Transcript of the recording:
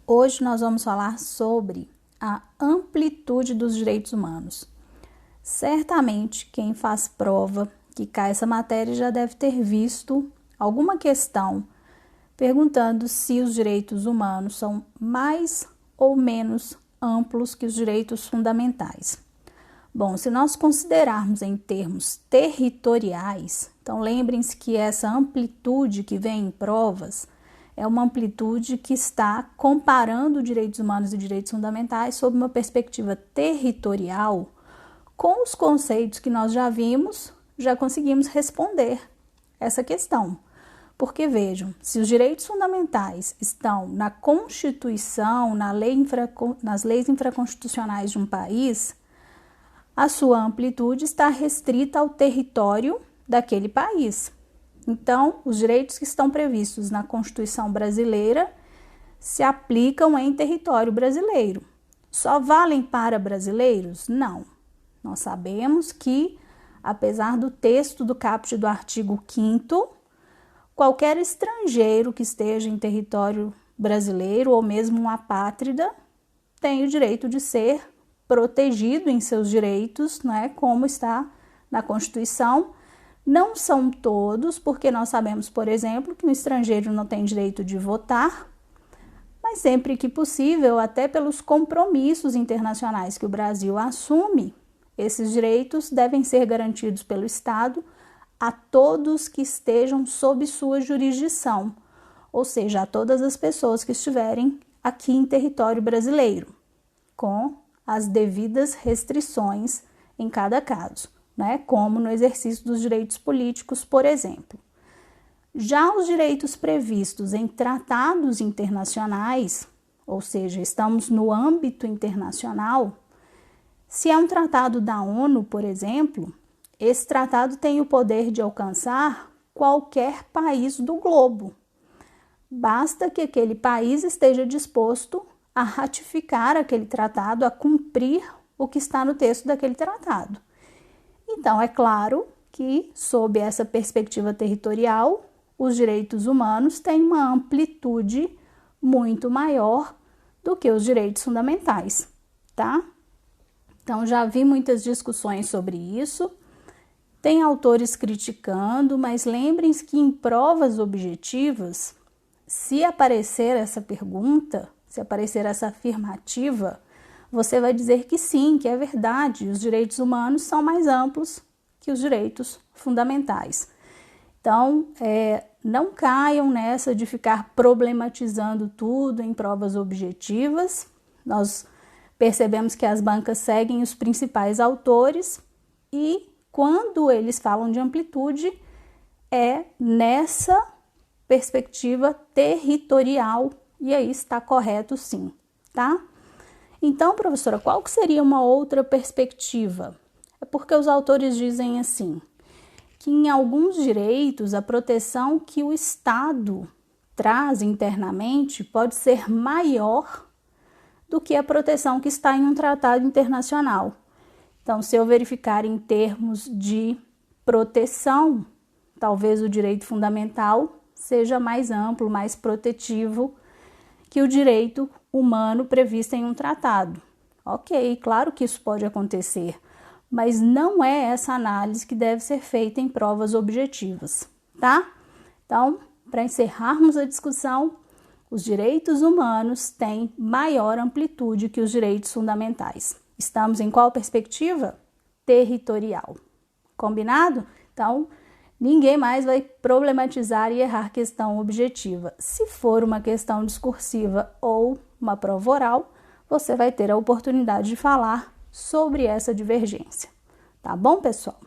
Hoje nós vamos falar sobre a amplitude dos direitos humanos. Certamente, quem faz prova que cai essa matéria já deve ter visto alguma questão perguntando se os direitos humanos são mais ou menos amplos que os direitos fundamentais. Bom, se nós considerarmos em termos territoriais, então lembrem-se que essa amplitude que vem em provas é uma amplitude que está comparando direitos humanos e direitos fundamentais sob uma perspectiva territorial. Com os conceitos que nós já vimos, já conseguimos responder essa questão. Porque vejam, se os direitos fundamentais estão na Constituição, nas leis infraconstitucionais de um país, a sua amplitude está restrita ao território daquele país. Então, os direitos que estão previstos na Constituição brasileira se aplicam em território brasileiro. Só valem para brasileiros? Não. Nós sabemos que, apesar do texto do caput do artigo 5º, qualquer estrangeiro que esteja em território brasileiro ou mesmo um apátrida tem o direito de ser protegido em seus direitos, né, como está na Constituição. Não são todos, porque nós sabemos, por exemplo, que um estrangeiro não tem direito de votar, mas sempre que possível, até pelos compromissos internacionais que o Brasil assume, esses direitos devem ser garantidos pelo Estado a todos que estejam sob sua jurisdição, ou seja, a todas as pessoas que estiverem aqui em território brasileiro, com as devidas restrições em cada caso, né? Como no exercício dos direitos políticos, por exemplo. Já os direitos previstos em tratados internacionais, ou seja, estamos no âmbito internacional, se é um tratado da ONU, por exemplo, esse tratado tem o poder de alcançar qualquer país do globo. Basta que aquele país esteja disposto a ratificar aquele tratado, a cumprir o que está no texto daquele tratado. Então, é claro que, sob essa perspectiva territorial, os direitos humanos têm uma amplitude muito maior do que os direitos fundamentais, tá? Então, já vi muitas discussões sobre isso, tem autores criticando, mas lembrem-se que em provas objetivas, se aparecer essa pergunta, se aparecer essa afirmativa, você vai dizer que sim, que é verdade, os direitos humanos são mais amplos que os direitos fundamentais. Então, não caiam nessa de ficar problematizando tudo em provas objetivas. Nós percebemos que as bancas seguem os principais autores e, quando eles falam de amplitude, é nessa perspectiva territorial, e aí está correto sim, tá? Então, professora, qual que seria uma outra perspectiva? É porque os autores dizem assim, que em alguns direitos a proteção que o Estado traz internamente pode ser maior do que a proteção que está em um tratado internacional. Então, se eu verificar em termos de proteção, talvez o direito fundamental seja mais amplo, mais protetivo que o direito humano previsto em um tratado. Ok, claro que isso pode acontecer, mas não é essa análise que deve ser feita em provas objetivas, tá? Então, para encerrarmos a discussão, os direitos humanos têm maior amplitude que os direitos fundamentais. Estamos em qual perspectiva? Territorial. Combinado? Então, ninguém mais vai problematizar e errar questão objetiva. Se for uma questão discursiva ou uma prova oral, você vai ter a oportunidade de falar sobre essa divergência. Tá bom, pessoal?